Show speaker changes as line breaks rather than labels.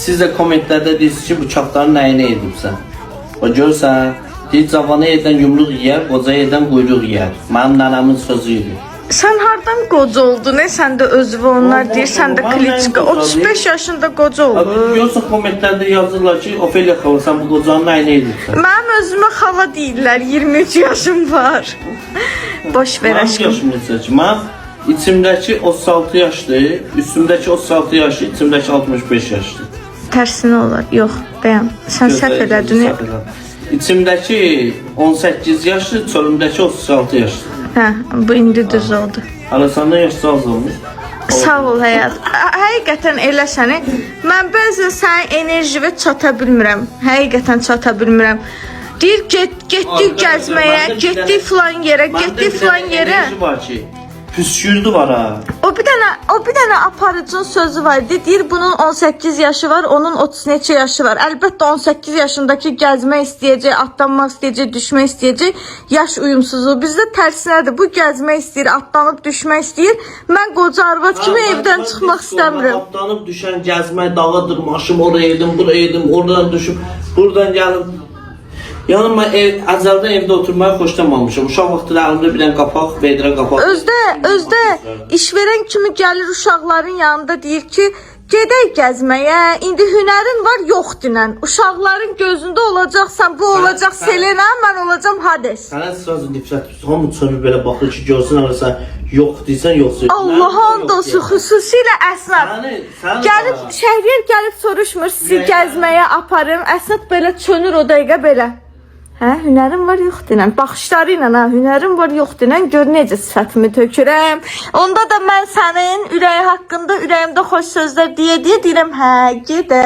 siz də kommentlərdə deyirsiniz ki, bu çapların nəyinə edibsən. O görsən, deyir, cavanı edən yumruq yeyər, qoca edən quyruq yeyər. Mənim nənəmin sözü idi.
Sən hardan qoca oldun? Sən də özü onlar deyir, sən də Kliçka. 35 yaşında qoca oldun.
Yoxsa kommentlərdə yazırlar ki, Ofeliya xala, sən bu qocanın nəyinə edibsən.
Mənim özümə xala deyirlər, 23 yaşım var. Boş ver aşkım.
Mənim yaşım neçə ki? Mənim içimdəki 36 yaşdır, üstümdəki 36 yaşdır, içimdəki 65 yaşdır.
Tərsinə olar. Yox, dayan. Sən səhv elədin.
İçimdəki 18 yaşdır, çölümdəki 36 yaşdır.
Hə, bu indi düz oldu.
Hala səndən yaşlı az olmuş.
Sağ ol həyat. Həqiqətən elə səni. Mən bəzən sənin enerjivə çata bilmirəm. Həqiqətən çata bilmirəm. Deyir, getdik gəzməyə, getdik filan yerə, getdik filan yerə.
Enerji var ki, püskürdü var ha.
O bir dənə aparıcının sözü var. Deyir, bunun 18 yaşı var, onun 30 neçə yaşı var. Əlbəttə 18 yaşındakı gəzmək istəyəcək, atlanmaq istəyəcək, düşmək istəyəcək. Yaş uyumsuzluğu. Bizdə tərsinədir. Bu gəzmək istəyir, atlanıb düşmək istəyir. Mən qoca arvad kimi evdən çıxmaq istəmirəm.
Atlanıb düşən, gəzmək, dağa dırmaşım, oraya edim, buraya edim, oradan düşüb, buradan gəlim. Yəni mən əzəldən evdə oturmağı xoşlamamışam. Uşaq vaxtında əlimdə bir dənə qapaq, vedrə qapaq.
Özdə işverən kimi gəlir uşaqların yanında deyir ki, gedək gəzməyə, indi hünərin var, yox dinən. Uşaqların gözündə olacaqsan, bu olacaq Selena, mən olacam Hades.
Sənə sırası nifrət, hamı çönür belə baxır ki, görsün arasa yox deysən, yox deysən.
Allah'ın dostu, xüsusilə Əsnad. Gəlib, Şəhriyar gəlib soruşmur, sizi gəzməyə aparım. Əsnad belə çönür o dəqiqə belə. Hə, hünərim var, yox dinən. Baxışları ilə ha, hünərim var, yox dinən. Gör necə sifətimi tökürəm. Onda da mən sənin ürəyi haqqında ürəyimdə xoş sözlər deyə deyirəm, hə, gedə.